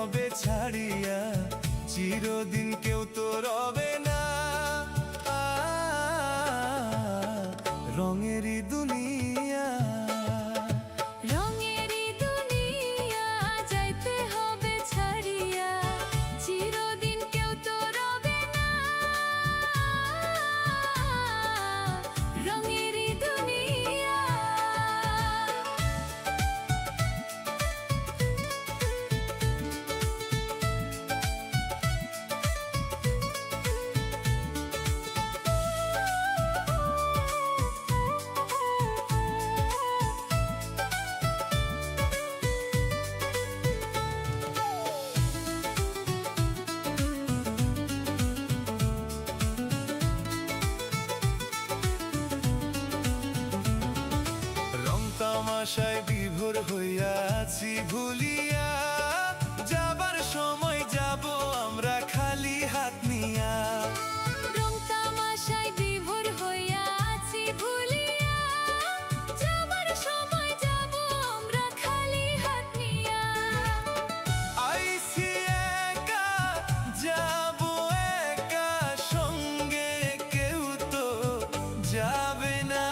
হবে ছাড়িয়া, চিরদিন কেউ তো রবে না। রঙেরই দুনিয়া, রঙেরই দুনিয়া, যাইতে হবে ছাড়িয়া, চিরদিন কেউ তো রবে না। রঙেরই দুনিয়া। তামাশায় বিভোর হইয়া আছি ভুলিয়া, যাবার সময় যাব আমরা খালি হাত নিয়া। রং তামাশায় বিভোর হইয়া আছি ভুলিয়া, যাবার সময় যাব আমরা খালি হাত নিয়া। আইছি একা, যাব একা, সঙ্গে কেউ তো যাবে না।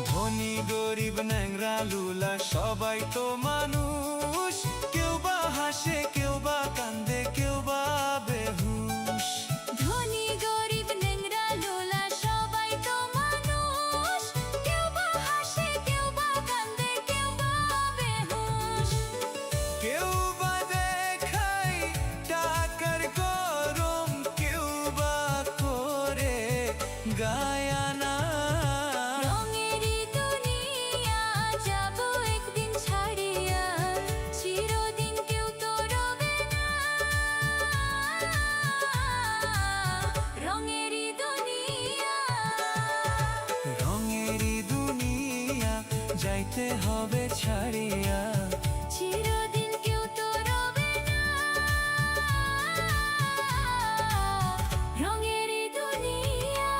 ধনী গরিব ন্যাংরা লুলা সবাই তো মানুষ, কেউ বা হাসে কেউ বা কান্দে কেউ বা বেহুশ। ধনী গরিব ন্যাংরা লোলা সবাই তো মানুষ, কেউ বা হাসে কেউ বা কান্দে কেউ বা বেহুশ। কেউ বা দেখায় টাকার গরম, কেউ বা করে গায়ানা। রঙেরই দুনিয়া, যাব একদিন ছাড়িয়া, চিরদিন কেউ তো রবে না। রঙেরই দুনিয়া। রঙেরই দুনিয়া, যাইতে হবে ছাড়িয়া, চিরদিন কেউ তো রবে না। রঙেরই দুনিয়া।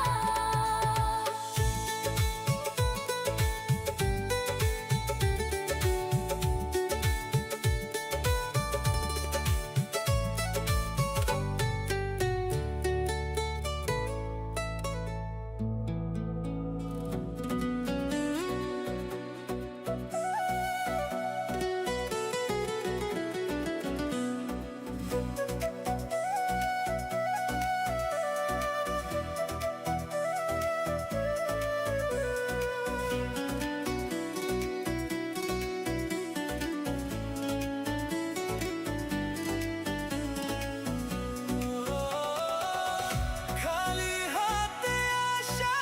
খালি হাতে আসা,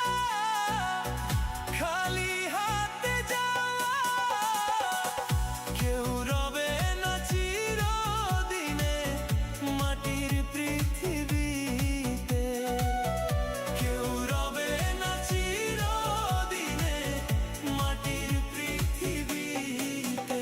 খালি হাতে যাওয়া, কেউ রবে না চিরদিনে মাটির পৃথিবীতে। কেউ রবে না চিরদিনে মাটির পৃথিবীতে।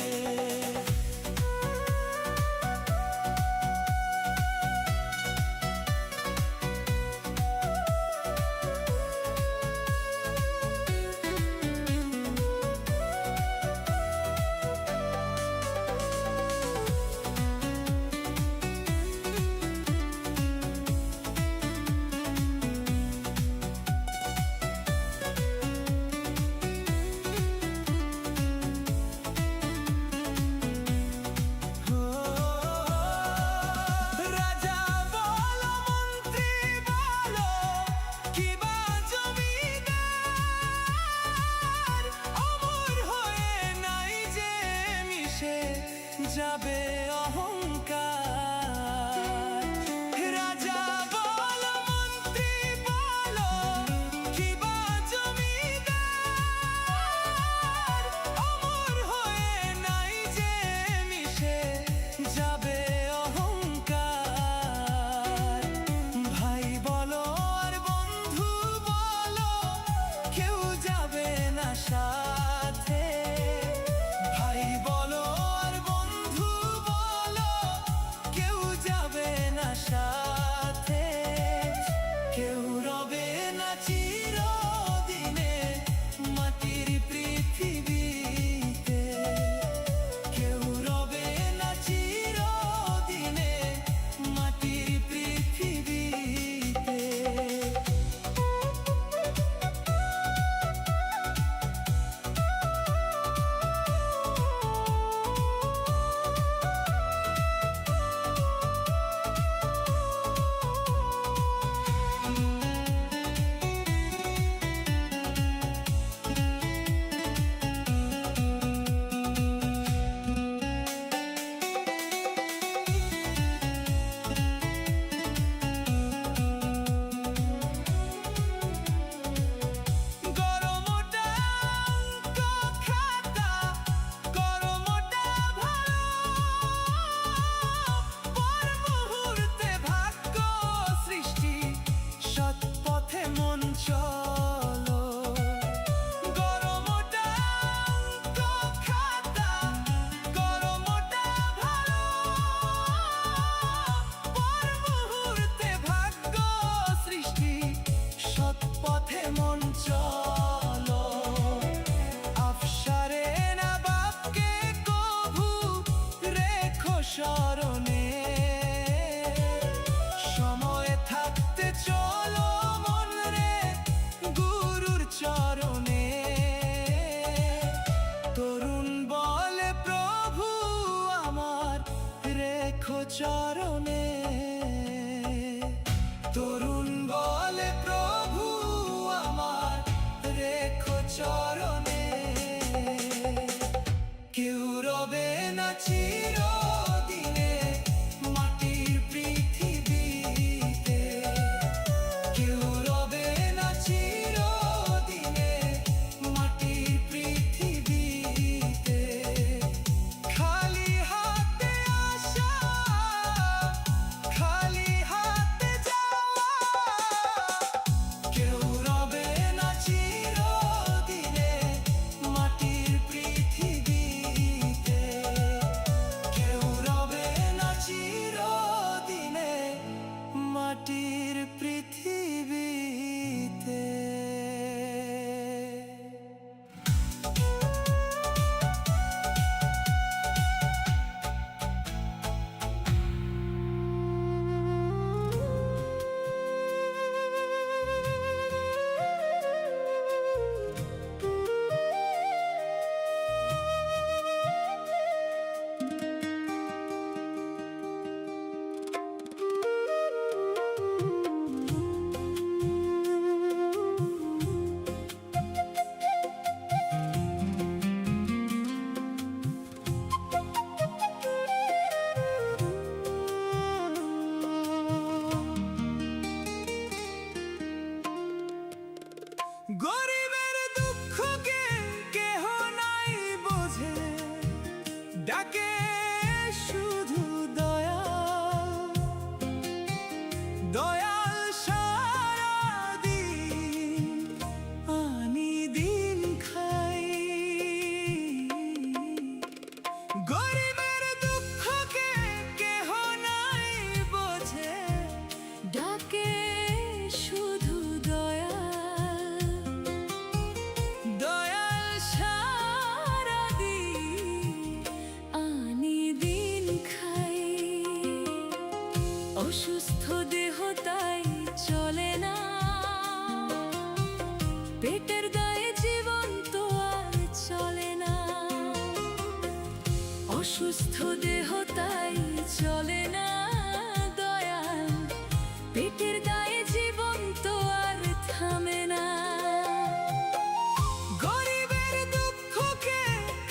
রাজা বলো, মন্ত্রী বলো, কিবা জমিদার, অমর হয়ে নাই যে মিশে যাবে অহংকার। চরণে। সময় থাকতে চলো মন রে গুরুর চরণে। তরুণ বলে প্রভু আমার রেখো চরণে। তরুণ বলে প্রভু আমার রেখো চরণে। কেউ রবে না চিরদিনে মাটির পৃথিবীতে। কেউ রবে না চিরদিনে মাটির পৃথিবীতে। খালি হাতে আসা, খালি হাতে যাওয়া। কেউ রবে না চিরদিনে মাটির পৃথিবীতে। কেউ রবে না চিরদিনে মাটির পৃথিবীতে। গরিবের দুঃখকে কেহ নাই বোঝে, ডাকে শুধু দয়াল। দয়াল সারাদিন আনি দিন খাই। গরিবের দুঃখকে কেহ নাই বোঝে, ডাকে শুধু দয়াল। দয়াল সারাদিন আনি দিন খাই। অসুস্থ দেহ তাই চলে না, পেটের দায়ে জীবন তো আর চলে না। অসুস্থ দেহ তাই চলে না দয়াল, পেটের দায়ে জীবন তো আর থামে না। গরিবের দুঃখকে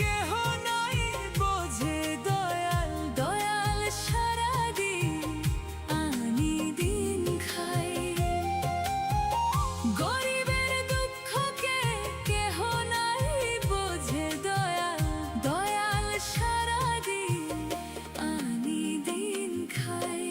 কেহ নাই বোঝে, দয়াল। দয়াল সারাদিন আনি দিন খাই। গরিবের দুঃখকে কেহ নাই বোঝে, দয়াল। দয়াল সারাদিন আনি দিন খাই।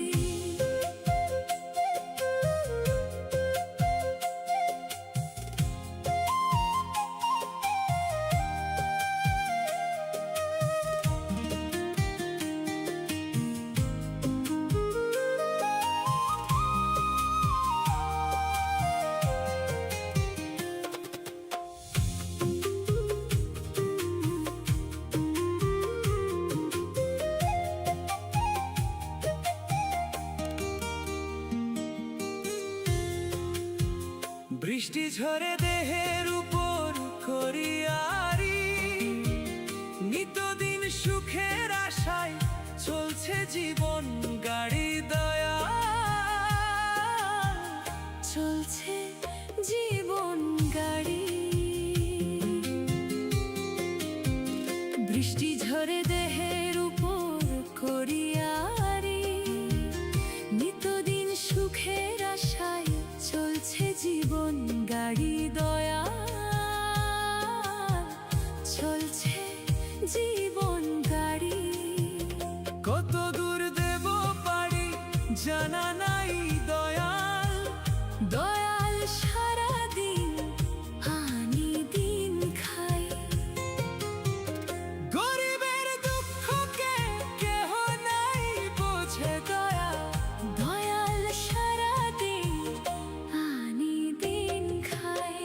বৃষ্টি ঝরে দেহের উপর করিয়ারি। নিত্যদিন সুখের আশায় চলছে জীবন গাড়ি দয়াল। চলছে জীবন গাড়ি। বৃষ্টি ঝরে দেহের উপর করিয়ারি। নিত্যদিন সুখের আশায় চলছে জীবন গাড়ি দয়াল। চলছে জীবন গাড়ি। কত দূর দেব পারি জানা নাই দয়াল। দয়াল সারাদিন আনি দিন খাই। গরিবের দুঃখকে কেহ নাই বোঝে, দয়াল। দয়াল সারাদিন আনি দিন খাই।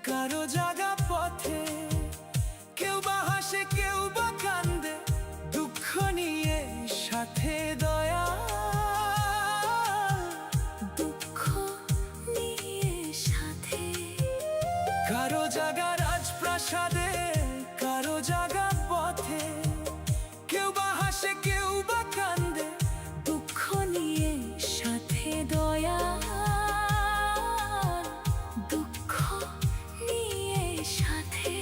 কারো জাগা পথে, কেউ বা হাসে কেউ বা কান্দে, দুঃখ নিয়ে সাথে দয়া, দুঃখ নিয়ে সাথে। কারো জাগা রাজপ্রাসাদে, কারো জাগা পথে, কেউ বা হাসে কেউ বা কান্দে, দুঃখ নিয়ে সাথে দয়া, দুঃখ নিয়ে সাথে।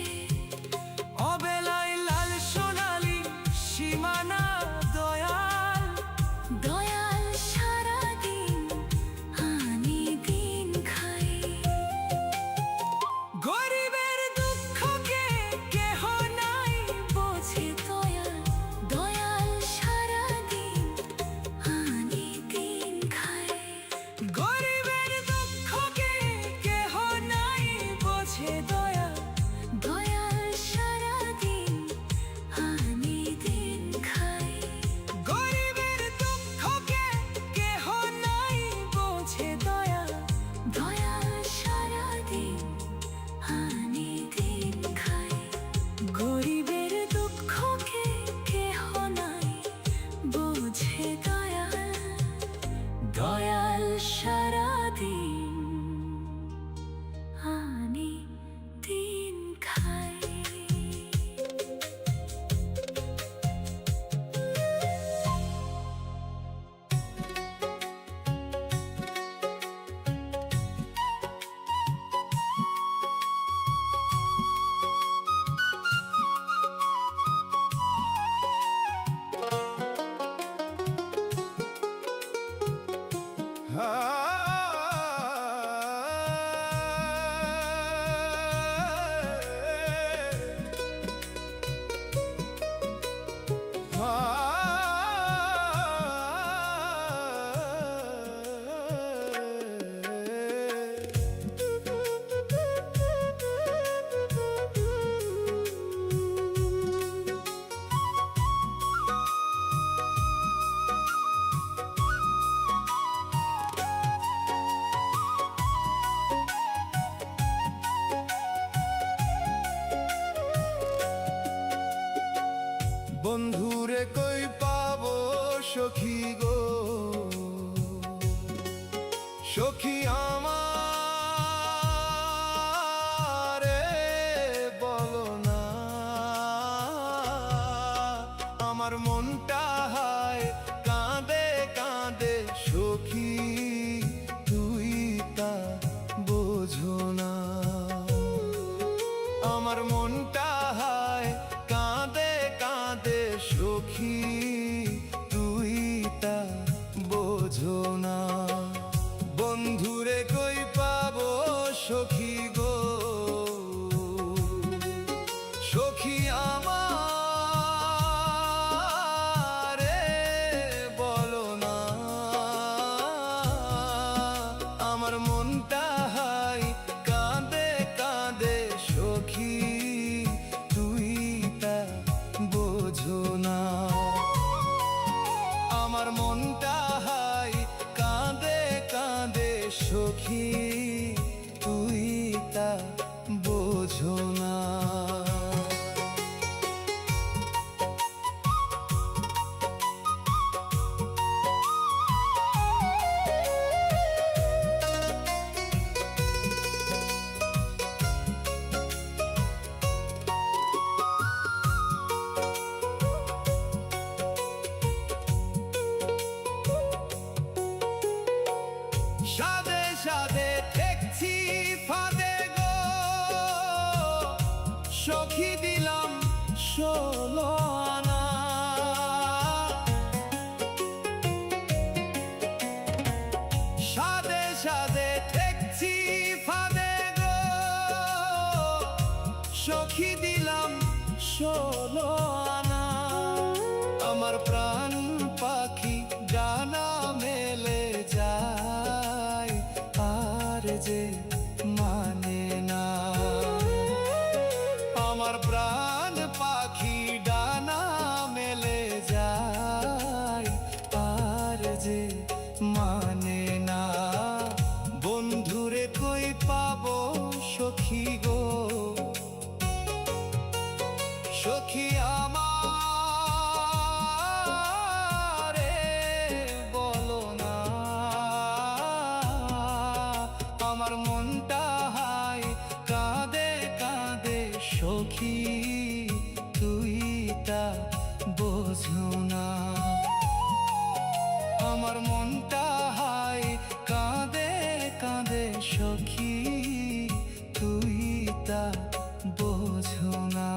অবেলায় লাল সোনালি সীমানা দয়াল, দয়াল সারাদিন আনি দিন খাই। গরিবের দুঃখকে কেহ নাই বোঝে দয়াল, দয়াল সারাদিন আনি দিন খাই। গরিবের দুঃখকে কেহ নাই বোঝে দয়াল, দয়াল সারাদিন আনি দিন খাই। গরিবের দুঃখকে কেহ নাই বোঝে দয়াল, দয়াল সারাদিন আনি দিন খাই। গরিবের দুঃখকে কেহ নাই বোঝে দয়াল, দয়াল সারাদিন আনি দিন খাই। বন্ধুরে কই পাবো সখী গো, সখী আমারে বলো না, আমার মনটা হায় কাঁদে কাঁদে সখী, তুই তা বোঝো না। আমার মনটা হায় কাঁদে কাঁদে সখী, তুই তা বোঝো না। বন্ধুরে কই পাবো সখী গো, সখী আমারে বলো না, আমার মনটা হায় কাঁদে কাঁদে সখী, তুই তা বোঝো না। আমার মনটা হায় কাঁদে কাঁদে সখী, তুই তা বোঝো না। সাদে সাদে ঠেকছি ফাঁদে গো, সখী দিলাম 16 আনা। সাদে সাদে ঠেকছি ফাঁদে গো, সখী দিলাম 16 আনা। আমার প্রাণ পাখি ডানা মেলে যায়, আর যে মানে না। আমার প্রাণ পাখি ডানা মেলে যায়, আর যে মানে না। বন্ধুরে কই পাবো সখী গো, সখী আমারে বলো না, আমার মনটা হায় কাঁদে কাঁদে সখী, তুই তা বোঝো না। আমার মনটা হায় কাঁদে কাঁদে সখী, তুই তা বোঝো না।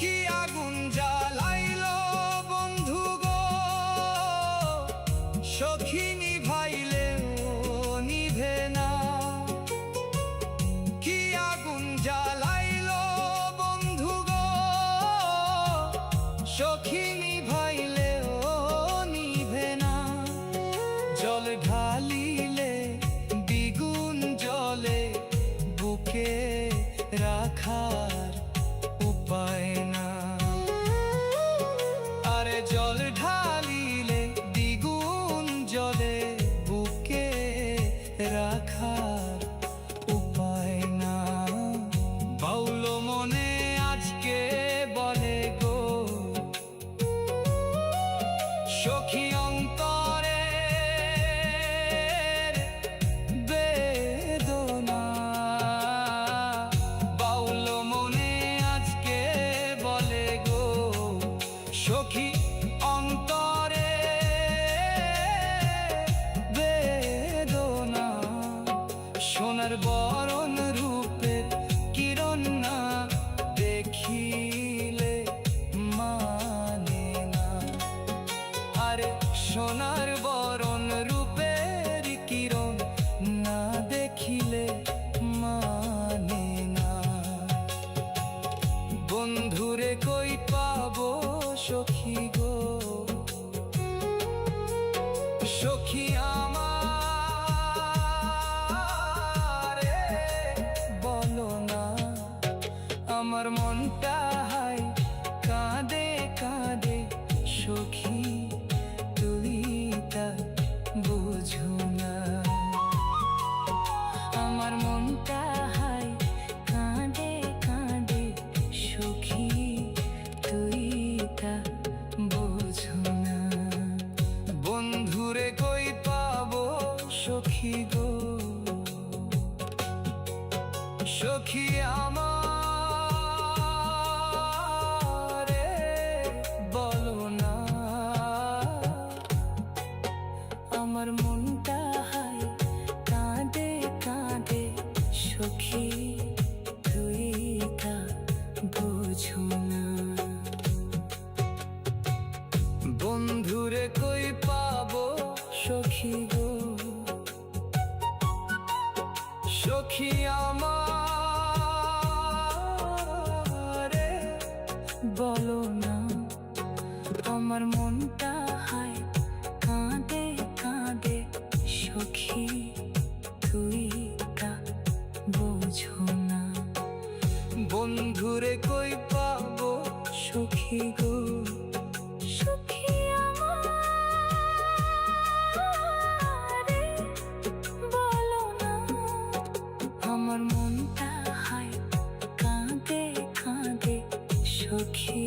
কি আগুন জ্বালাইলো বন্ধু গো, সখী নিভাইলেও নিভে না। কি আগুন জ্বালাইলো বন্ধু গো, সখী নিভাইলেও নিভে না। জল ঢালিলে দ্বিগুণ জলে, বুকে রাখার উপায় না। আরে জল ঢালিলে দ্বিগুণ জলে, বুকে রাখার উপায় না। বাউল মনে আজকে বলে গো, সখী অন্তরে বেদনা। বাউল মনে আজকে বলে গো, সখী অন্তরে বেদনা। সোনার বরণ রূপের কিরণ না দেখিলে মানে না। আরে সোনার বরণ রূপের কিরণ না দেখিলে মানে না। বন্ধুরে কই পাবো সখী গো, সখী আমারে বলো না, আমার মনটা হায় কাঁদে কাঁদে সখী, তুই তা বুঝো না। আমার মনটা হায় কাঁদে কাঁদে সখী, তুই তা বুঝো না। বন্ধুরে কই পাবো সখী গো, সখী আমারে বলো না, আমার মনটা হায় কাঁদে কাঁদে সখী, তুই তা বোঝো না। বন্ধুরে কই পাবো সখী গো, সখী আমারে বলো না, আমার মনটা হায় কাঁদে কাঁদে সখী, তুই তা বোঝো না। বন্ধুরে কই পাবো সখী গো, সখী আমারে বলো না, আমার মনটা হায় কাঁদে কাঁদে সখী,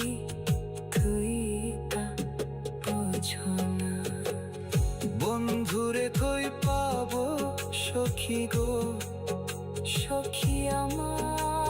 তুই তা বোঝো না। বন্ধুরে কই পাবো সখী গো, সখী আমার